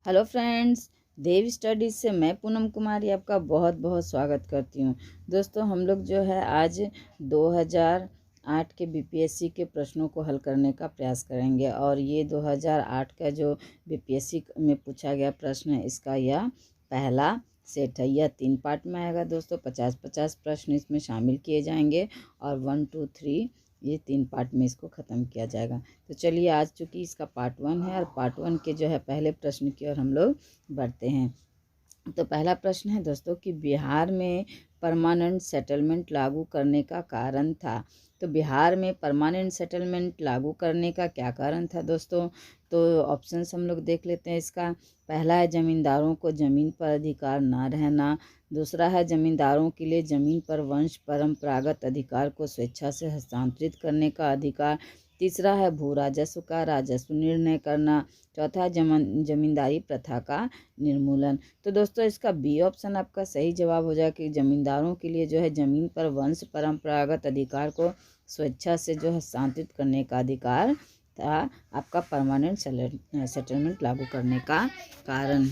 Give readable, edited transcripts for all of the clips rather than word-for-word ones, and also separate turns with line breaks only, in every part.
Hello friends, देव studies से मैं पूनम कुमारी आपका बहुत बहुत स्वागत करती हूँ। दोस्तों, हम लोग जो है आज 2008 के बीपीएससी के प्रश्नों को हल करने का प्रयास करेंगे और ये 2008 का जो बीपीएससी में पूछा गया प्रश्न है, इसका यह पहला सेट है। यह 3 पार्ट में आएगा दोस्तों। 50-50 प्रश्न इसमें शामिल किए जाएंगे और 1, 2, 3 ये 3 पार्ट में इसको ख़त्म किया जाएगा। तो चलिए, आज चूँकि इसका पार्ट 1 है और पार्ट 1 के जो है पहले प्रश्न की ओर हम लोग बढ़ते हैं। तो पहला प्रश्न है दोस्तों कि बिहार में परमानेंट सेटलमेंट लागू करने का कारण था। तो बिहार में परमानेंट सेटलमेंट लागू करने का क्या कारण था दोस्तों? तो ऑप्शंस हम लोग देख लेते हैं इसका। पहला है ज़मींदारों को ज़मीन पर अधिकार ना रहना। दूसरा है ज़मींदारों के लिए ज़मीन पर वंश परंपरागत अधिकार को स्वेच्छा से हस्तांतरित करने का अधिकार। तीसरा है भू राजस्व का राजस्व निर्णय करना। चौथा जमींदारी प्रथा का निर्मूलन। तो दोस्तों, इसका बी ऑप्शन आपका सही जवाब हो जाएगा कि जमींदारों के लिए जो है ज़मीन पर वंश परंपरागत अधिकार को स्वेच्छा से जो हस्तांतरित करने का अधिकार था आपका परमानेंट सेटलमेंट लागू करने का कारण।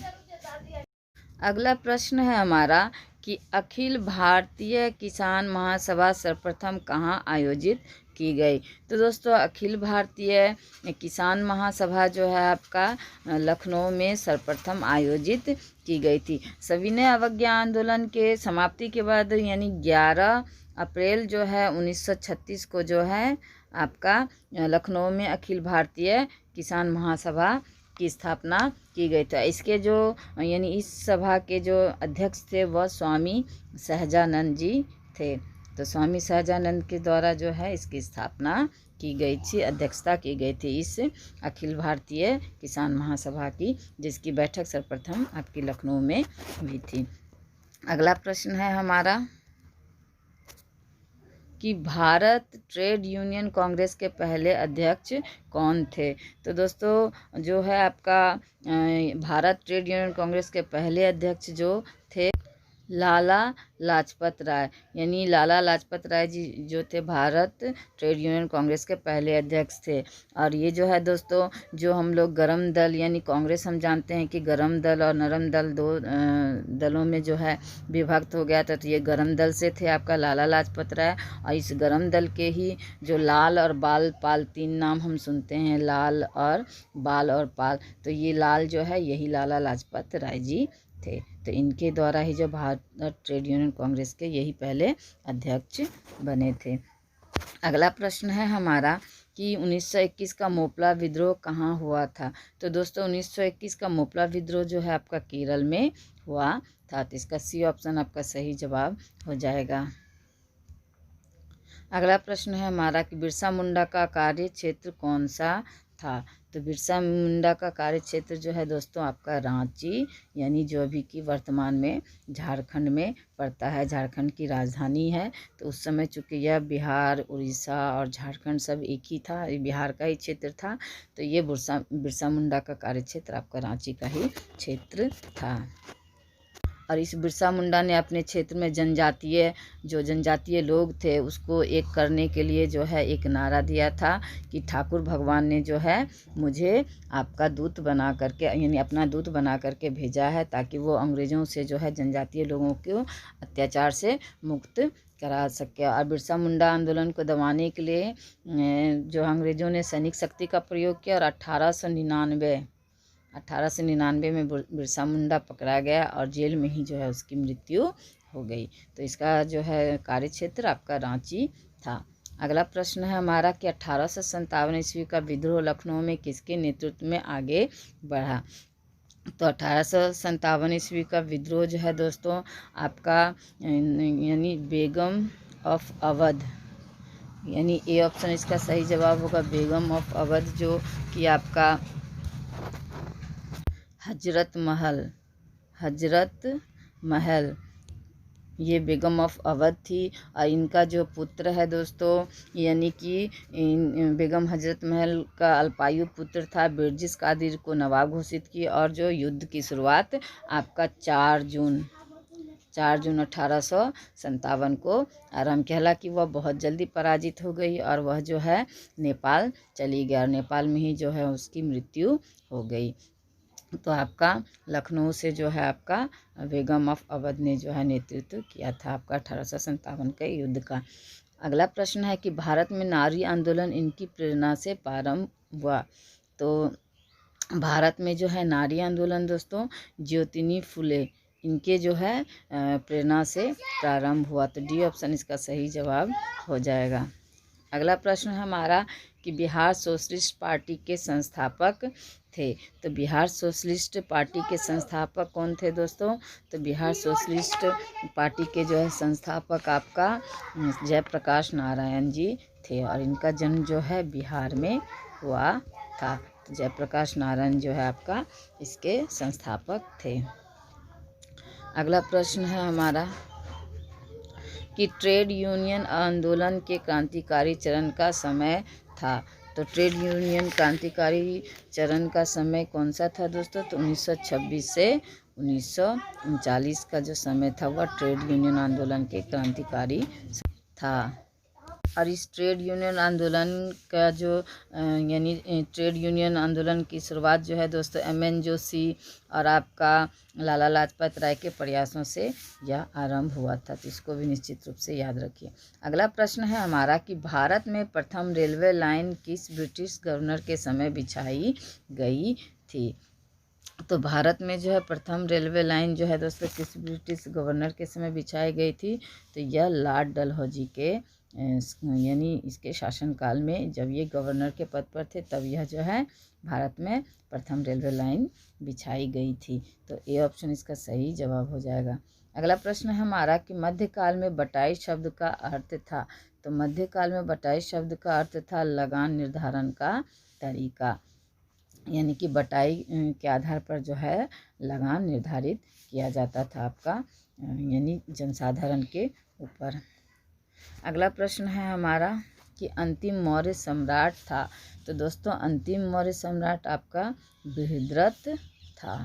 अगला प्रश्न है हमारा कि अखिल भारतीय किसान महासभा सर्वप्रथम कहाँ आयोजित की गई। तो दोस्तों, अखिल भारतीय किसान महासभा जो है आपका लखनऊ में सर्वप्रथम आयोजित की गई थी। सविनय अवज्ञा आंदोलन के समाप्ति के बाद यानी 11 अप्रैल जो है 1936 को जो है आपका लखनऊ में अखिल भारतीय किसान महासभा की स्थापना की गई था। इसके जो यानी इस सभा के जो अध्यक्ष थे वह स्वामी सहजानंद जी थे। तो स्वामी सहजानंद के द्वारा जो है इसकी स्थापना की गई थी, अध्यक्षता की गई थी इस अखिल भारतीय किसान महासभा की, जिसकी बैठक सर्वप्रथम आपकी लखनऊ में हुई थी। अगला प्रश्न है हमारा कि भारत ट्रेड यूनियन कांग्रेस के पहले अध्यक्ष कौन थे। तो दोस्तों, जो है आपका भारत ट्रेड यूनियन कांग्रेस के पहले अध्यक्ष जो थे लाला लाजपत राय, यानी लाला लाजपत राय जी जो थे भारत ट्रेड यूनियन कांग्रेस के पहले अध्यक्ष थे। और ये जो है दोस्तों, जो हम लोग गरम दल यानी कांग्रेस हम जानते हैं कि गरम दल और नरम दल दो दलों में जो है विभक्त हो गया था। तो ये गरम दल से थे आपका लाला लाजपत राय। और इस गरम दल के ही जो लाल और बाल पाल 3 नाम हम सुनते हैं, लाल और बाल और पाल, तो ये लाल जो है यही लाला लाजपत राय जी थे। तो इनके द्वारा ही जो भारत ट्रेड यूनियन कांग्रेस के यही पहले अध्यक्ष बने थे। अगला प्रश्न है हमारा कि 1921 का मोपला विद्रोह कहाँ हुआ था। तो दोस्तों, 1921 का मोपला विद्रोह जो है आपका केरल में हुआ था। तो इसका सी ऑप्शन आपका सही जवाब हो जाएगा। अगला प्रश्न है हमारा कि बिरसा मुंडा का कार्य क्षेत्र कौन सा था। तो बिरसा मुंडा का कार्य क्षेत्र जो है दोस्तों आपका रांची, यानी जो अभी की वर्तमान में झारखंड में पड़ता है, झारखंड की राजधानी है। तो उस समय चूँकि यह बिहार, उड़ीसा और झारखंड सब एक ही था, बिहार का ही क्षेत्र था। तो ये बिरसा मुंडा का कार्य क्षेत्र आपका रांची का ही क्षेत्र था। और इस बिरसा मुंडा ने अपने क्षेत्र में जनजातीय लोग थे उसको एक करने के लिए जो है एक नारा दिया था कि ठाकुर भगवान ने जो है मुझे आपका दूत बना करके यानी अपना दूत बना करके भेजा है, ताकि वो अंग्रेज़ों से जो है जनजातीय लोगों को अत्याचार से मुक्त करा सके। और बिरसा मुंडा आंदोलन को दबाने के लिए जो अंग्रेज़ों ने सैनिक शक्ति का प्रयोग किया और 1899 में बिरसा मुंडा पकड़ा गया और जेल में ही जो है उसकी मृत्यु हो गई। तो इसका जो है कार्य क्षेत्र आपका रांची था। अगला प्रश्न है हमारा कि 1857 ईस्वी का विद्रोह लखनऊ में किसके नेतृत्व में आगे बढ़ा। तो 1857 ईस्वी का विद्रोह जो है दोस्तों आपका यानी बेगम ऑफ अवध, यानी ए ऑप्शन इसका सही जवाब होगा, बेगम ऑफ अवध, जो कि आपका हजरत महल ये बेगम ऑफ अवध थी। और इनका जो पुत्र है दोस्तों, यानी कि बेगम हजरत महल का अल्पायु पुत्र था बिरजिस कादिर को नवाब घोषित की। और जो युद्ध की शुरुआत आपका 4 जून 1857 को आरंभ किया। हालांकि वह बहुत जल्दी पराजित हो गई और वह जो है नेपाल चली गई और नेपाल में ही जो है उसकी मृत्यु हो गई। तो आपका लखनऊ से जो है आपका बेगम ऑफ अवध ने जो है नेतृत्व किया था आपका 1857 के युद्ध का। अगला प्रश्न है कि भारत में नारी आंदोलन इनकी प्रेरणा से प्रारंभ हुआ। तो भारत में जो है नारी आंदोलन दोस्तों ज्योतिनी फुले इनके जो है प्रेरणा से प्रारंभ हुआ। तो डी ऑप्शन इसका सही जवाब हो जाएगा। अगला प्रश्न है हमारा कि बिहार सोशलिस्ट पार्टी के संस्थापक थे। तो बिहार सोशलिस्ट पार्टी के संस्थापक कौन थे दोस्तों? तो बिहार सोशलिस्ट पार्टी के जो है संस्थापक आपका जयप्रकाश नारायण जी थे और इनका जन्म जो है बिहार में हुआ था। तो जयप्रकाश नारायण जो है आपका इसके संस्थापक थे। अगला प्रश्न है हमारा कि ट्रेड यूनियन आंदोलन के क्रांतिकारी चरण का समय था। तो ट्रेड यूनियन क्रांतिकारी चरण का समय कौन सा था दोस्तों? तो 1926 से 1939 का जो समय था वह ट्रेड यूनियन आंदोलन के क्रांतिकारी था। और इस ट्रेड यूनियन आंदोलन का जो यानी ट्रेड यूनियन आंदोलन की शुरुआत जो है दोस्तों एम.एन. जोशी और आपका लाला लाजपत राय के प्रयासों से यह आरंभ हुआ था। तो इसको भी निश्चित रूप से याद रखिए। अगला प्रश्न है हमारा कि भारत में प्रथम रेलवे लाइन किस ब्रिटिश गवर्नर के समय बिछाई गई थी? तो भारत में जो है प्रथम रेलवे लाइन जो है दोस्तों किस ब्रिटिश गवर्नर के समय बिछाई गई थी? तो यह लॉर्ड डलहौजी के यानी इसके शासनकाल में जब ये गवर्नर के पद पर थे तब यह जो है भारत में प्रथम रेलवे लाइन बिछाई गई थी। तो ए ऑप्शन इसका सही जवाब हो जाएगा। अगला प्रश्न है हमारा कि मध्यकाल में बटाई शब्द का अर्थ था। तो मध्यकाल में बटाई शब्द का अर्थ था लगान निर्धारण का तरीका, यानी कि बटाई के आधार पर जो है लगान निर्धारित किया जाता था आपका यानी जनसाधारण के ऊपर। अगला प्रश्न है हमारा कि अंतिम मौर्य सम्राट था। तो दोस्तों अंतिम मौर्य सम्राट आपका बृहद्रथ था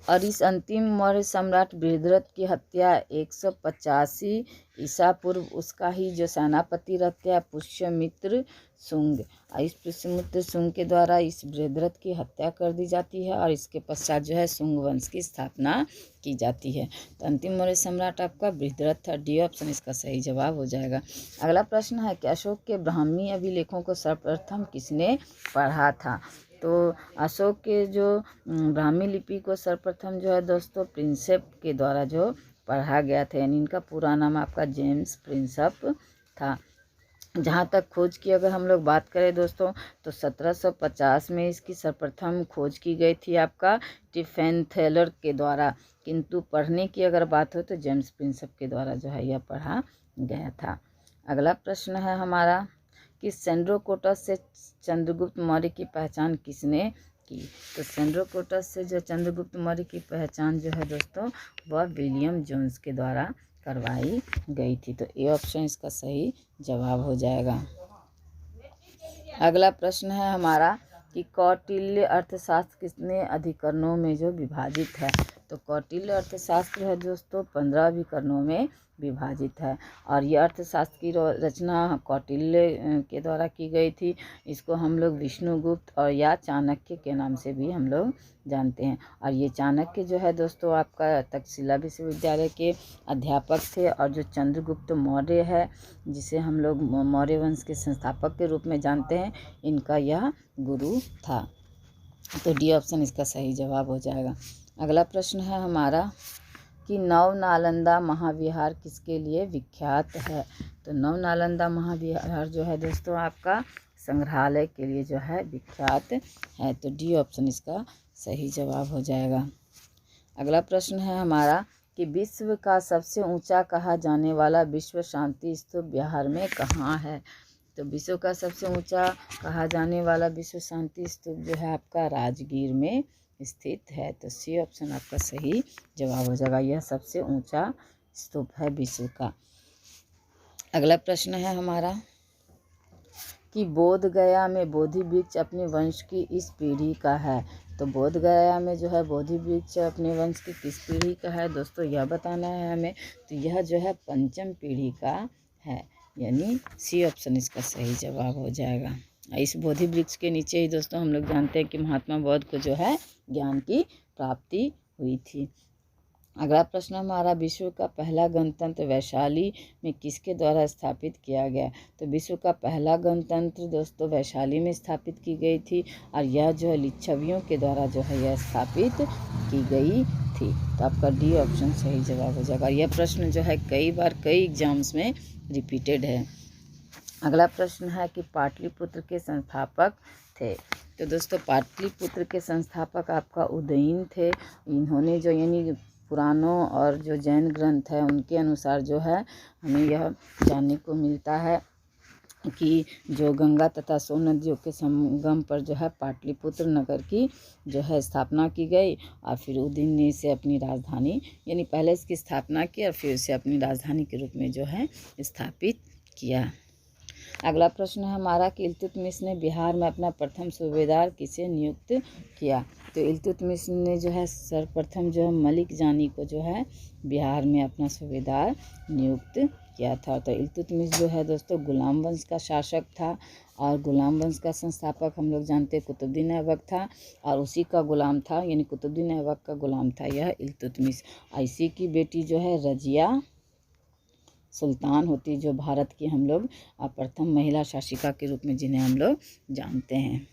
और इस अंतिम मौर्य सम्राट बृहद्रथ की हत्या 185 ईसा पूर्व उसका ही जो सेनापति रहते हैं पुष्यमित्र शुंग, इस पुष्यमित्र शुंग के द्वारा इस बृहद्रथ की हत्या कर दी जाती है और इसके पश्चात जो है शुंग वंश की स्थापना की जाती है। तो अंतिम मौर्य सम्राट आपका बृहद्रथ था। डी ऑप्शन इसका सही जवाब हो जाएगा। अगला प्रश्न है कि अशोक के ब्राह्मी अभिलेखों को सर्वप्रथम किसने पढ़ा था? तो अशोक के जो ब्राह्मी लिपि को सर्वप्रथम जो है दोस्तों प्रिंसेप के द्वारा जो पढ़ा गया था, यानी इनका पूरा नाम आपका जेम्स प्रिंसेप था। जहाँ तक खोज की अगर हम लोग बात करें दोस्तों तो 1750 में इसकी सर्वप्रथम खोज की गई थी आपका टिफेंथेलर के द्वारा, किंतु पढ़ने की अगर बात हो तो जेम्स प्रिंसेप के द्वारा जो है यह पढ़ा गया था। अगला प्रश्न है हमारा कि सेंड्रोकोटस से चंद्रगुप्त मौर्य की पहचान किसने की? तो सेंड्रोकोटस से जो चंद्रगुप्त मौर्य की पहचान जो है दोस्तों वह विलियम जोन्स के द्वारा करवाई गई थी। तो ए ऑप्शन इसका सही जवाब हो जाएगा। अगला प्रश्न है हमारा कि कौटिल्य अर्थशास्त्र कितने अधिकरणों में जो विभाजित है? तो कौटिल्य अर्थशास्त्र है दोस्तों 15 अधिकरणों में विभाजित है और ये अर्थशास्त्र की रचना कौटिल्य के द्वारा की गई थी। इसको हम लोग विष्णुगुप्त और या चाणक्य के नाम से भी हम लोग जानते हैं। और ये चाणक्य जो है दोस्तों आपका तक्षशिला विश्वविद्यालय के अध्यापक थे और जो चंद्रगुप्त मौर्य है जिसे हम लोग मौर्य वंश के संस्थापक के रूप में जानते हैं, इनका यह गुरु था। तो डी ऑप्शन इसका सही जवाब हो जाएगा। अगला प्रश्न है हमारा कि नव नालंदा महाविहार किसके लिए विख्यात है? तो नव नालंदा महाविहार जो है दोस्तों आपका संग्रहालय के लिए जो है विख्यात है। तो डी ऑप्शन इसका सही जवाब हो जाएगा। अगला प्रश्न है हमारा कि विश्व का सबसे ऊंचा कहा जाने वाला विश्व शांति स्तूप बिहार में कहाँ है? तो विश्व का सबसे ऊंचा कहा जाने वाला विश्व शांति स्तूप जो है आपका राजगीर में स्थित है। तो सी ऑप्शन आपका सही जवाब हो जाएगा। यह सबसे ऊंचा स्तूप है विश्व का। अगला प्रश्न है हमारा कि बोध गया में बोधि वृक्ष अपने वंश की इस पीढ़ी का है। तो बोध गया में जो है बोधि वृक्ष अपने वंश की किस पीढ़ी का है दोस्तों यह बताना है हमें। तो यह जो है पंचम पीढ़ी का है, यानी सी ऑप्शन इसका सही जवाब हो जाएगा। इस बोधि वृक्ष के नीचे ही दोस्तों हम लोग जानते हैं कि महात्मा बुद्ध को जो है ज्ञान की प्राप्ति हुई थी। अगला प्रश्न हमारा, विश्व का पहला गणतंत्र वैशाली में किसके द्वारा स्थापित किया गया? तो विश्व का पहला गणतंत्र दोस्तों वैशाली में स्थापित की गई थी और यह जो है लिच्छवियों के द्वारा जो है यह स्थापित की गई थी। तो आपका डी ऑप्शन सही जवाब हो जाएगा। यह प्रश्न जो है कई बार कई एग्जाम्स में रिपीटेड है। अगला प्रश्न है कि पाटलिपुत्र के संस्थापक थे। तो दोस्तों पाटलिपुत्र के संस्थापक आपका उदयन थे। इन्होंने जो यानी पुराणों और जो जैन ग्रंथ है उनके अनुसार जो है हमें यह जानने को मिलता है कि जो गंगा तथा सोन नदियों के संगम पर जो है पाटलिपुत्र नगर की जो है स्थापना की गई और फिर उदयन ने इसे अपनी राजधानी यानी पहले इसकी स्थापना की और फिर इसे अपनी राजधानी के रूप में जो है स्थापित किया। अगला प्रश्न है हमारा कि इल्तुतमिश ने बिहार में अपना प्रथम सूबेदार किसे नियुक्त किया? तो इल्तुतमिश ने जो है सर्वप्रथम जो है मलिक जानी को जो है बिहार में अपना सूबेदार नियुक्त किया था। तो इल्तुतमिश जो है दोस्तों गुलाम वंश का शासक था और गुलाम वंश का संस्थापक हम लोग जानते हैं कुतुबुद्दीन ऐबक था और उसी का गुलाम था यानी कुतुबुद्दीन ऐबक का गुलाम था यह इल्तुतमिश। इसी की बेटी जो है रजिया सुल्तान होती जो भारत की हम लोग प्रथम महिला शासिका के रूप में जिन्हें हम लोग जानते हैं।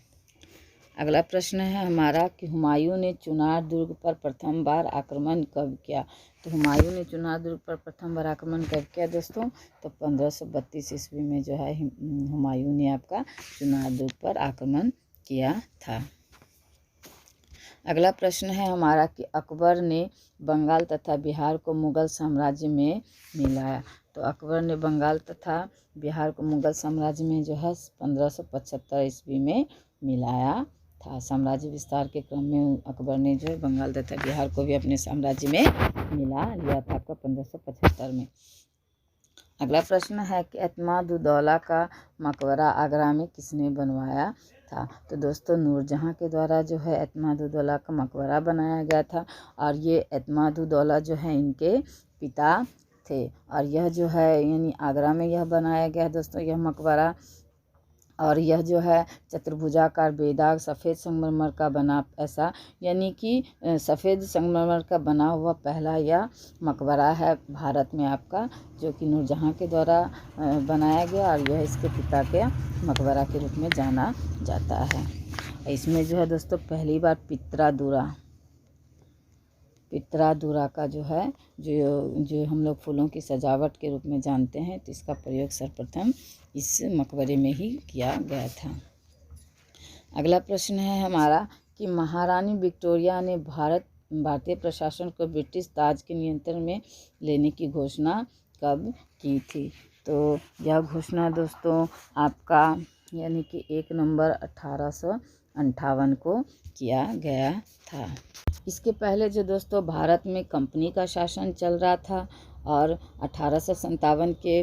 अगला प्रश्न है हमारा कि हुमायूं ने चुनार दुर्ग पर प्रथम बार आक्रमण कब किया? तो हुमायूं ने चुनार दुर्ग पर प्रथम बार आक्रमण कब किया दोस्तों? तो 1532 ईस्वी में जो है हुमायूं ने आपका चुनार दुर्ग पर आक्रमण किया था। अगला प्रश्न है हमारा कि अकबर ने बंगाल तथा बिहार को मुगल साम्राज्य में मिलाया। तो अकबर ने बंगाल तथा बिहार को मुगल साम्राज्य में जो है 1575 ईस्वी में मिलाया था। साम्राज्य विस्तार के क्रम में अकबर ने जो है बंगाल तथा बिहार को भी अपने साम्राज्य में मिला लिया था आपका 1575 में। अगला प्रश्न है कि एतमाद-उद-दौला का मकबरा आगरा में किसने बनवाया था? तो दोस्तों नूरजहाँ के द्वारा जो है एतमाद-उद-दौला का मकबरा बनाया गया था और ये एतमाद-उद-दौला जो है इनके पिता थे और यह जो है यानी आगरा में यह बनाया गया दोस्तों यह मकबरा। और यह जो है चतुर्भुजाकार बेदाग सफ़ेद संगमरमर का बना ऐसा यानी कि सफ़ेद संगमरमर का बना हुआ पहला यह मकबरा है भारत में आपका जो कि नूरजहाँ के द्वारा बनाया गया और यह इसके पिता के मकबरा के रूप में जाना जाता है। इसमें जो है दोस्तों पहली बार पित्रा का जो है जो हम लोग फूलों की सजावट के रूप में जानते हैं तो इसका प्रयोग सर्वप्रथम इस मकबरे में ही किया गया था। अगला प्रश्न है हमारा कि महारानी विक्टोरिया ने भारतीय प्रशासन को ब्रिटिश ताज के नियंत्रण में लेने की घोषणा कब की थी? तो यह घोषणा दोस्तों आपका यानी कि 1 नवंबर 1858 को किया गया था। इसके पहले जो दोस्तों भारत में कंपनी का शासन चल रहा था और 1857 के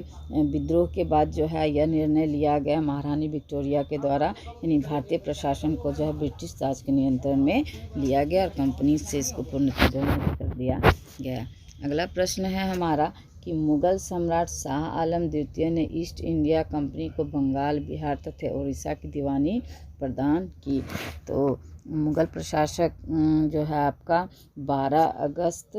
विद्रोह के बाद जो है यह निर्णय लिया गया महारानी विक्टोरिया के द्वारा यानी भारतीय प्रशासन को जो है ब्रिटिश ताज के नियंत्रण में लिया गया और कंपनी से इसको पूर्णतः जो है मुक्त कर दिया गया। अगला प्रश्न है हमारा कि मुगल सम्राट शाह आलम द्वितीय ने ईस्ट इंडिया कंपनी को बंगाल, बिहार तथा उड़ीसा की दीवानी प्रदान की। तो मुगल प्रशासक जो है आपका 12 अगस्त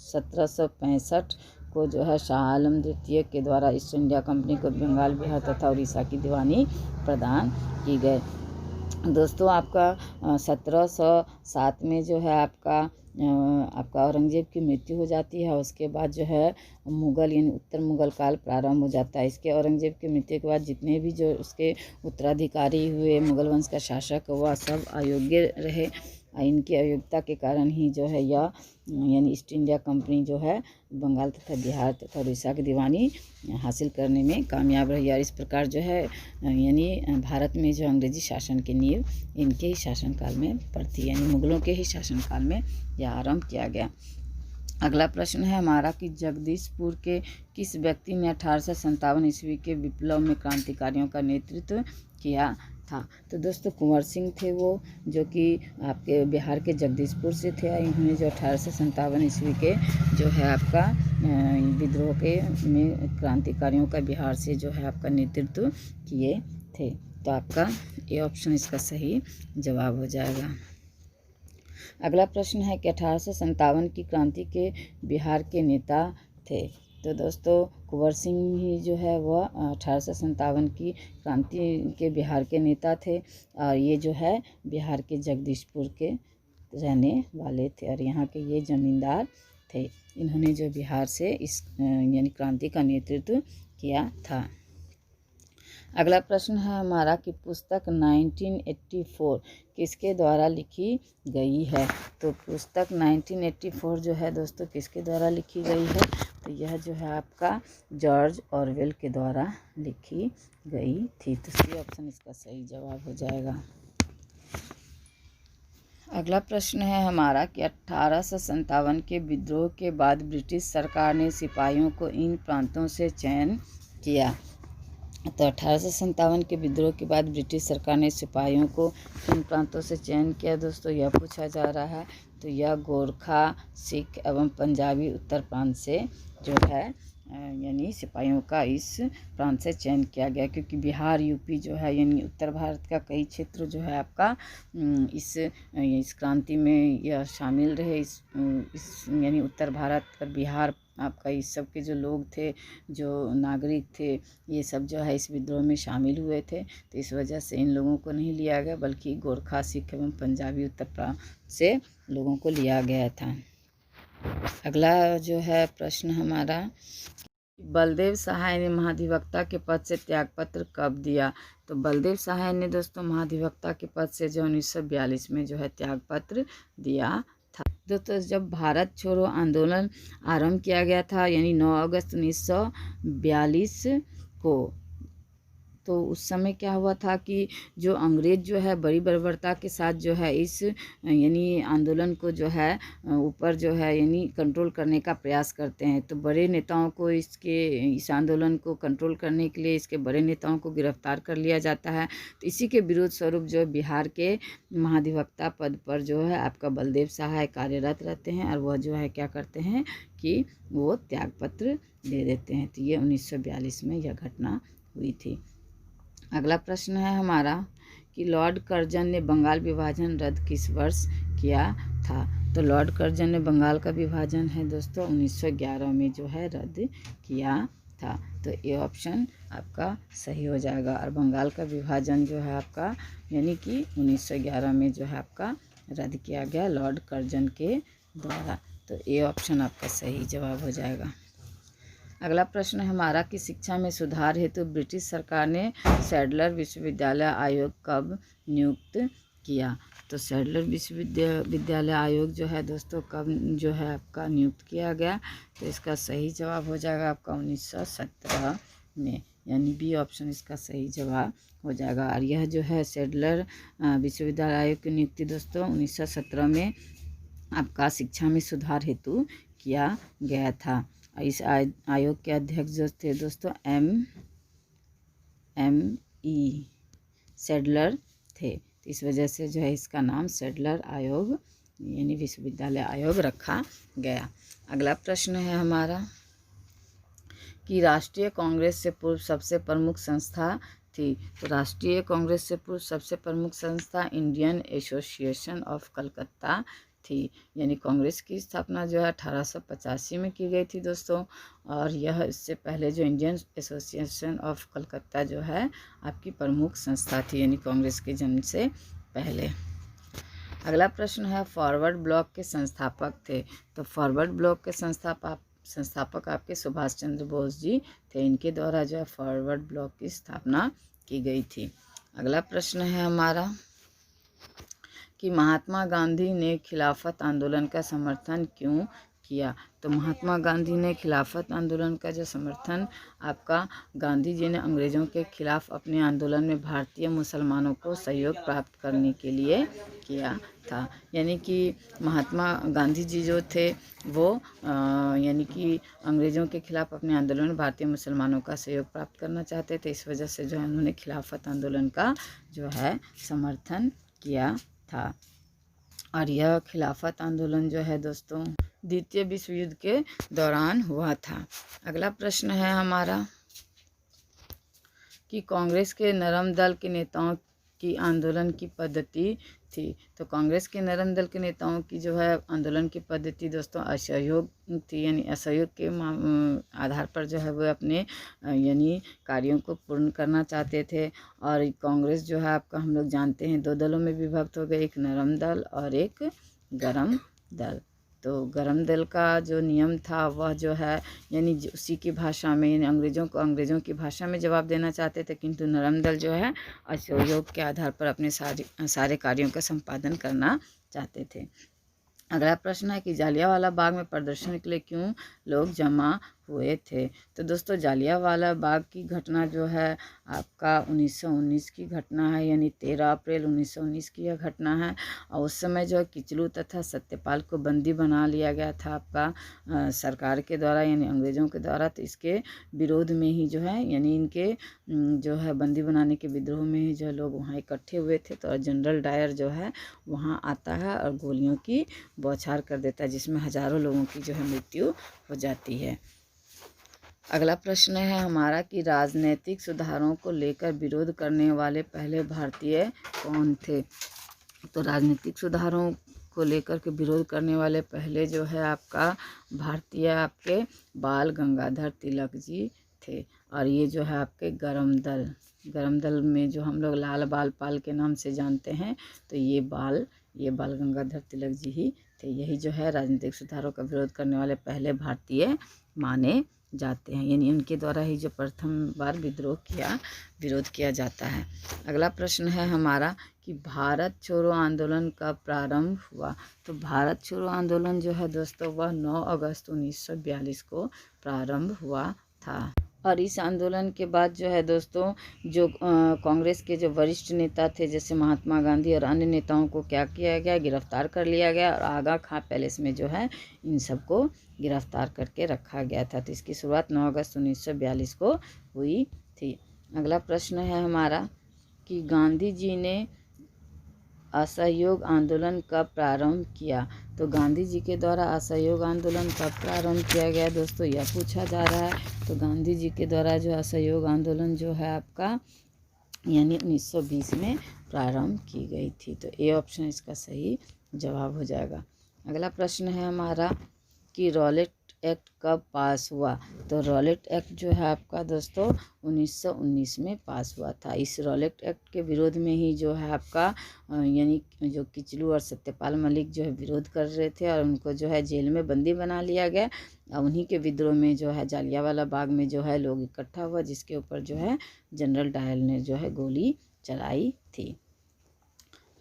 1765 को जो है शाह आलम द्वितीय के द्वारा ईस्ट इंडिया कंपनी को बंगाल, बिहार तथा उड़ीसा की दीवानी प्रदान की गई। दोस्तों आपका 1707 में जो है आपका औरंगजेब की मृत्यु हो जाती है। उसके बाद जो है मुग़ल यानी उत्तर मुग़ल काल प्रारंभ हो जाता है। इसके औरंगजेब की मृत्यु के बाद जितने भी जो उसके उत्तराधिकारी हुए मुग़ल वंश का शासक हुआ सब अयोग्य रहे। इनकी अयोग्यता के कारण ही जो है यह यानी ईस्ट इंडिया कंपनी जो है बंगाल तथा बिहार तथा उड़ीसा की दीवानी हासिल करने में कामयाब रही और इस प्रकार जो है यानी भारत में जो अंग्रेजी शासन की नींव इनके ही शासनकाल में पड़ती यानी मुग़लों के ही शासनकाल में यह आरंभ किया गया। अगला प्रश्न है हमारा कि जगदीशपुर के किस व्यक्ति ने 1857 ईस्वी के विप्लव में क्रांतिकारियों का नेतृत्व किया था? तो दोस्तों कुंवर सिंह थे वो जो कि आपके बिहार के जगदीशपुर से थे। इन्होंने जो 1857 ईस्वी के जो है आपका विद्रोह के में क्रांतिकारियों का बिहार से जो है आपका नेतृत्व किए थे। तो आपका ये ऑप्शन इसका सही जवाब हो जाएगा। अगला प्रश्न है कि 1857 की क्रांति के बिहार के नेता थे। तो दोस्तों कुंवर सिंह ही जो है वह 1857 की क्रांति के बिहार के नेता थे और ये जो है बिहार के जगदीशपुर के रहने वाले थे और यहाँ के ये जमींदार थे। इन्होंने जो बिहार से इस यानी क्रांति का नेतृत्व किया था। अगला प्रश्न है हमारा कि पुस्तक 1984 किसके द्वारा लिखी गई है। तो पुस्तक 1984 जो है दोस्तों किसके द्वारा लिखी गई है, तो यह जो है आपका जॉर्ज ऑरवेल के द्वारा लिखी गई थी। तो सी ऑप्शन इसका सही जवाब हो जाएगा। अगला प्रश्न है हमारा कि 1857 के विद्रोह के बाद ब्रिटिश सरकार ने सिपाहियों को इन प्रांतों से चयन किया। तो 1857 के विद्रोह के बाद ब्रिटिश सरकार ने सिपाहियों को किन प्रांतों से चयन किया दोस्तों, यह पूछा जा रहा है। तो यह गोरखा, सिख एवं पंजाबी उत्तर प्रांत से जो है यानी सिपाहियों का इस प्रांत से चयन किया गया, क्योंकि बिहार यूपी जो है यानी उत्तर भारत का कई क्षेत्र जो है आपका इस क्रांति में यह शामिल रहे। इस यानी उत्तर भारत और बिहार आपका इस सब के जो लोग थे, जो नागरिक थे, ये सब जो है इस विद्रोह में शामिल हुए थे। तो इस वजह से इन लोगों को नहीं लिया गया, बल्कि गोरखा, सिख एवं पंजाबी उत्तर प्रांत से लोगों को लिया गया था। अगला जो है प्रश्न हमारा, बलदेव सहाय ने महाधिवक्ता के पद से त्यागपत्र कब दिया। तो बलदेव सहाय ने दोस्तों महाधिवक्ता के पद से जो 1942 में जो है त्यागपत्र दिया था। दोस्तों जब भारत छोड़ो आंदोलन आरंभ किया गया था यानी 9 अगस्त 1942 को, तो उस समय क्या हुआ था कि जो अंग्रेज़ जो है बड़ी बर्बरता के साथ जो है इस यानी आंदोलन को जो है ऊपर जो है यानी कंट्रोल करने का प्रयास करते हैं। तो बड़े नेताओं को इस आंदोलन को कंट्रोल करने के लिए इसके बड़े नेताओं को गिरफ्तार कर लिया जाता है। तो इसी के विरोध स्वरूप जो बिहार के महाधिवक्ता पद पर जो है आपका बलदेव सहाय कार्यरत रहते हैं और वह जो है क्या करते हैं कि वो त्यागपत्र दे देते हैं। तो ये 1942 में यह घटना हुई थी। अगला प्रश्न है हमारा कि लॉर्ड कर्जन ने बंगाल विभाजन रद्द किस वर्ष किया था। तो लॉर्ड कर्जन ने बंगाल का विभाजन है दोस्तों 1911 में जो है रद्द किया था। तो ये ऑप्शन आपका सही हो जाएगा और बंगाल का विभाजन जो है आपका यानी कि 1911 में जो है आपका रद्द किया गया लॉर्ड कर्जन के द्वारा। तो ये ऑप्शन आपका सही जवाब हो जाएगा। अगला प्रश्न हमारा कि शिक्षा में सुधार हेतु ब्रिटिश सरकार ने सैडलर विश्वविद्यालय आयोग कब नियुक्त किया। तो सैडलर विश्वविद्यालय आयोग जो है दोस्तों कब जो है आपका नियुक्त किया गया। तो इसका सही जवाब हो जाएगा आपका 1917 में, यानी बी ऑप्शन इसका सही जवाब हो जाएगा। और यह जो है सैडलर विश्वविद्यालय आयोग की नियुक्ति दोस्तों 1917 में आपका शिक्षा में सुधार हेतु किया गया था। इस आयोग के अध्यक्ष जो थे दोस्तों M.E. सैडलर थे। तो इस वजह से जो है इसका नाम सैडलर आयोग यानी विश्वविद्यालय आयोग रखा गया। अगला प्रश्न है हमारा कि राष्ट्रीय कांग्रेस से पूर्व सबसे प्रमुख संस्था थी। तो राष्ट्रीय कांग्रेस से पूर्व सबसे प्रमुख संस्था इंडियन एसोसिएशन ऑफ कलकत्ता थी, यानी कांग्रेस की स्थापना जो है 1885 में की गई थी दोस्तों। और यह इससे पहले जो इंडियन एसोसिएशन ऑफ कलकत्ता जो है आपकी प्रमुख संस्था थी, यानी कांग्रेस के जन्म से पहले। अगला प्रश्न है फॉरवर्ड ब्लॉक के संस्थापक थे। तो फॉरवर्ड ब्लॉक के संस्थापक आपके सुभाष चंद्र बोस जी थे। इनके द्वारा जो है फॉरवर्ड ब्लॉक की स्थापना की गई थी। अगला प्रश्न है हमारा कि महात्मा गांधी ने खिलाफत आंदोलन का समर्थन क्यों किया। तो महात्मा गांधी ने खिलाफत आंदोलन का जो समर्थन आपका गांधी जी ने अंग्रेज़ों के खिलाफ अपने आंदोलन में भारतीय मुसलमानों को सहयोग प्राप्त करने के लिए किया था। यानी कि महात्मा गांधी जी जो थे वो यानी कि अंग्रेज़ों के खिलाफ अपने आंदोलन में भारतीय मुसलमानों का सहयोग प्राप्त करना चाहते थे। इस वजह से जो है उन्होंने खिलाफत आंदोलन का जो है समर्थन किया था। और यह खिलाफत आंदोलन जो है दोस्तों द्वितीय विश्व युद्ध के दौरान हुआ था। अगला प्रश्न है हमारा कि कांग्रेस के नरम दल के नेताओं की आंदोलन की पद्धति थी। तो कांग्रेस के नरम दल के नेताओं की जो है आंदोलन की पद्धति दोस्तों असहयोग थी, यानी असहयोग के आधार पर जो है वो अपने यानी कार्यों को पूर्ण करना चाहते थे। और कांग्रेस जो है आपका हम लोग जानते हैं 2 दलों में विभक्त हो गए, एक नरम दल और एक गरम दल। तो गरम दल का जो नियम था वह जो है यानी उसी की भाषा में, यानी अंग्रेज़ों की भाषा में जवाब देना चाहते थे, किंतु नरम दल जो है असहयोग के आधार पर अपने सारे कार्यों का संपादन करना चाहते थे। अगला प्रश्न है कि जालियांवाला बाग में प्रदर्शन के लिए क्यों लोग जमा हुए थे। तो दोस्तों जालियांवाला बाग की घटना जो है आपका 1919 की घटना है, यानी 13 अप्रैल 1919 की यह घटना है। और उस समय जो किचलू तथा सत्यपाल को बंदी बना लिया गया था आपका सरकार के द्वारा, यानी अंग्रेज़ों के द्वारा। तो इसके विरोध में ही जो है यानी इनके जो है बंदी बनाने के विद्रोह में ही जो लोग वहाँ इकट्ठे हुए थे। तो जनरल डायर जो है वहाँ आता है और गोलियों की बौछार कर देता है, जिसमें हज़ारों लोगों की जो है मृत्यु हो जाती है। अगला प्रश्न है हमारा कि राजनीतिक सुधारों को लेकर विरोध करने वाले पहले भारतीय कौन थे। तो राजनीतिक सुधारों को लेकर के विरोध करने वाले पहले जो है आपका भारतीय आपके बाल गंगाधर तिलक जी थे। और ये जो है आपके गरम दल में जो हम लोग लाल बाल पाल के नाम से जानते हैं, तो ये बाल गंगाधर तिलक जी ही थे। यही जो है राजनीतिक सुधारों का विरोध करने वाले पहले भारतीय माने जाते हैं, यानी उनके द्वारा ही जो प्रथम बार विरोध किया जाता है। अगला प्रश्न है हमारा कि भारत छोड़ो आंदोलन कब प्रारंभ हुआ। तो भारत छोड़ो आंदोलन जो है दोस्तों वह 9 अगस्त 1942 को प्रारंभ हुआ था। और इस आंदोलन के बाद जो है दोस्तों जो कांग्रेस के जो वरिष्ठ नेता थे जैसे महात्मा गांधी और अन्य नेताओं को क्या किया गया, गिरफ्तार कर लिया गया और आगा खां पैलेस में जो है इन सबको गिरफ्तार करके रखा गया था। तो इसकी शुरुआत 9 अगस्त 1942 को हुई थी। अगला प्रश्न है हमारा कि गांधी जी ने असहयोग आंदोलन कब प्रारंभ किया। तो गांधी जी के द्वारा असहयोग आंदोलन कब प्रारंभ किया गया दोस्तों, यह पूछा जा रहा है। तो गांधी जी के द्वारा जो असहयोग आंदोलन जो है आपका यानी 1920 में प्रारंभ की गई थी। तो ए ऑप्शन इसका सही जवाब हो जाएगा। अगला प्रश्न है हमारा कि रॉलेट एक्ट कब पास हुआ। तो रॉलेट एक्ट जो है आपका दोस्तों 1919 में पास हुआ था। इस रॉलेट एक्ट के विरोध में ही जो है आपका यानी जो किचलू और सत्यपाल मलिक जो है विरोध कर रहे थे और उनको जो है जेल में बंदी बना लिया गया। और उन्हीं के विद्रोह में जो है जालियांवाला बाग में जो है लोग इकट्ठा हुआ, जिसके ऊपर जो है जनरल डायर ने जो है गोली चलाई थी।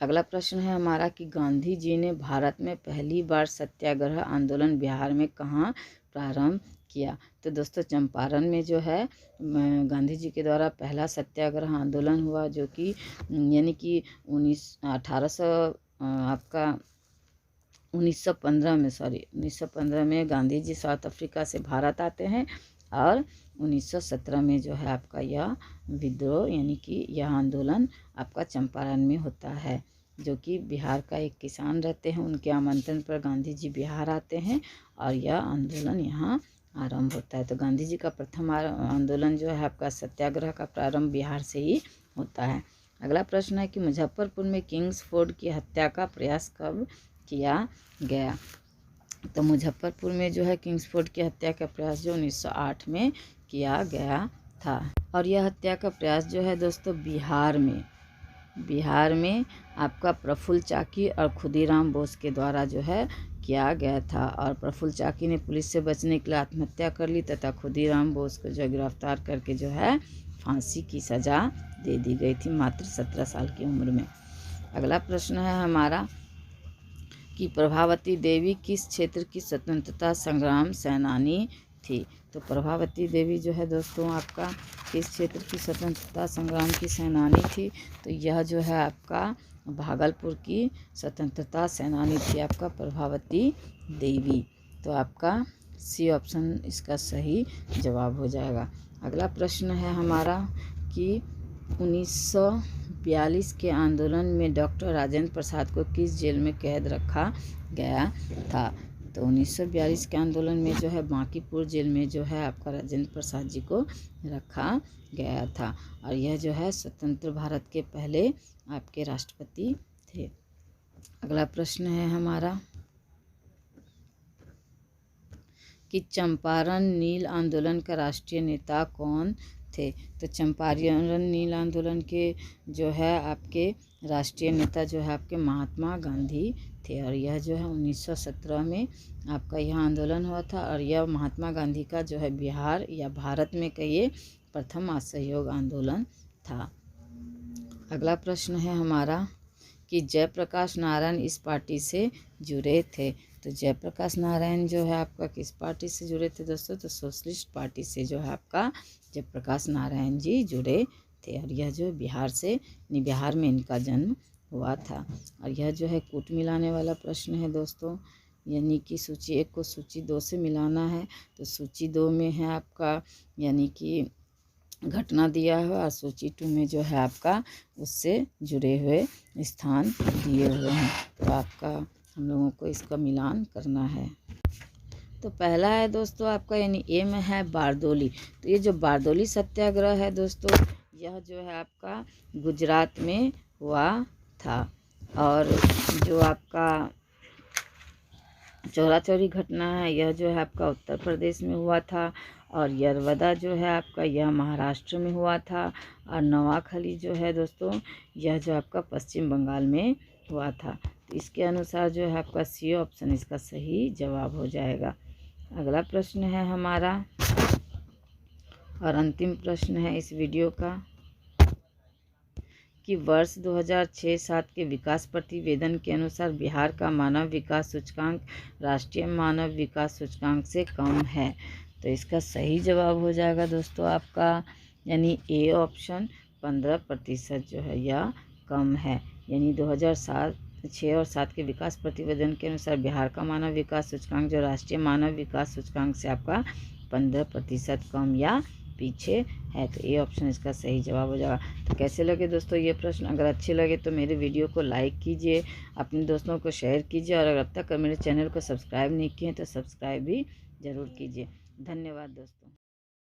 अगला प्रश्न है हमारा कि गांधी जी ने भारत में पहली बार सत्याग्रह आंदोलन बिहार में कहाँ प्रारंभ किया। तो दोस्तों चंपारण में जो है गांधी जी के द्वारा पहला सत्याग्रह आंदोलन हुआ, जो कि यानी कि 1915 में गांधी जी साउथ अफ्रीका से भारत आते हैं और 1917 में जो है आपका यह विद्रोह यानी कि यह आंदोलन आपका चंपारण में होता है। जो कि बिहार का एक किसान रहते हैं, उनके आमंत्रण पर गांधी जी बिहार आते हैं और यह आंदोलन यहाँ आरंभ होता है। तो गांधी जी का प्रथम आंदोलन जो है आपका सत्याग्रह का प्रारंभ बिहार से ही होता है। अगला प्रश्न है कि मुजफ्फरपुर में किंग्सफोर्ड की हत्या का प्रयास कब किया गया। तो मुजफ्फरपुर में जो है किंग्सफोर्ड की हत्या का प्रयास जो 1908 में किया गया था। और यह हत्या का प्रयास जो है दोस्तों बिहार में आपका प्रफुल्ल चाकी और खुदीराम बोस के द्वारा जो है किया गया था। और प्रफुल्ल चाकी ने पुलिस से बचने के लिए आत्महत्या कर ली तथा खुदीराम बोस को जो गिरफ्तार करके जो है फांसी की सज़ा दे दी गई थी मात्र 17 साल की उम्र में। अगला प्रश्न है हमारा कि प्रभावती देवी किस क्षेत्र की स्वतंत्रता संग्राम सेनानी थी। तो प्रभावती देवी जो है दोस्तों आपका किस क्षेत्र की स्वतंत्रता संग्राम की सेनानी थी। तो यह जो है आपका भागलपुर की स्वतंत्रता सेनानी थी आपका प्रभावती देवी। तो आपका सी ऑप्शन इसका सही जवाब हो जाएगा। अगला प्रश्न है हमारा कि 1942 के आंदोलन में डॉक्टर राजेंद्र प्रसाद को किस जेल में कैद रखा गया था। तो 1942 के आंदोलन में जो है बांकीपुर जेल में जो है आपका राजेंद्र प्रसाद जी को रखा गया था। और यह जो है स्वतंत्र भारत के पहले आपके राष्ट्रपति थे। अगला प्रश्न है हमारा कि चंपारण नील आंदोलन का राष्ट्रीय नेता कौन थे। तो चंपारण नील आंदोलन के जो है आपके राष्ट्रीय नेता जो है आपके महात्मा गांधी थे। और यह जो है 1917 में आपका यह आंदोलन हुआ था। और यह महात्मा गांधी का जो है बिहार या भारत में कहिए प्रथम असहयोग आंदोलन था। अगला प्रश्न है हमारा कि जयप्रकाश नारायण इस पार्टी से जुड़े थे। तो जयप्रकाश नारायण जो है आपका किस पार्टी से जुड़े थे दोस्तों? तो सोशलिस्ट पार्टी से जो है आपका जयप्रकाश नारायण जी जुड़े थे। और यह जो बिहार में इनका जन्म हुआ था। और यह जो है कूट मिलाने वाला प्रश्न है दोस्तों, यानी कि सूची 1 को सूची 2 से मिलाना है। तो सूची 2 में है आपका यानी कि घटना दिया हुआ और सूची 2 में जो है आपका उससे जुड़े हुए स्थान दिए हुए हैं। तो आपका हम लोगों को इसका मिलान करना है। तो पहला है दोस्तों आपका यानी ए में है बारदोली। तो ये जो बारदोली सत्याग्रह है दोस्तों, यह जो है आपका गुजरात में हुआ था। और जो आपका चौरा चौरी घटना है यह जो है आपका उत्तर प्रदेश में हुआ था। और यरवदा जो है आपका यह महाराष्ट्र में हुआ था। और नवाखली जो है दोस्तों यह जो आपका पश्चिम बंगाल में हुआ था। तो इसके अनुसार जो है आपका सी ऑप्शन इसका सही जवाब हो जाएगा। अगला प्रश्न है हमारा और अंतिम प्रश्न है इस वीडियो का कि वर्ष 2006-07 के विकास प्रतिवेदन के अनुसार बिहार का मानव विकास सूचकांक राष्ट्रीय मानव विकास सूचकांक से कम है। तो इसका सही जवाब हो जाएगा दोस्तों आपका यानी ए ऑप्शन 15% जो है यह कम है। यानी 2006 और 7 के विकास प्रतिवेदन के अनुसार बिहार का मानव विकास सूचकांक जो राष्ट्रीय मानव विकास सूचकांक से आपका 15% कम या पीछे है। तो ए ऑप्शन इसका सही जवाब हो जाएगा। तो कैसे लगे दोस्तों ये प्रश्न? अगर अच्छे लगे तो मेरे वीडियो को लाइक कीजिए, अपने दोस्तों को शेयर कीजिए और अगर अब तक मेरे चैनल को सब्सक्राइब नहीं किए तो सब्सक्राइब भी ज़रूर कीजिए। धन्यवाद दोस्तों।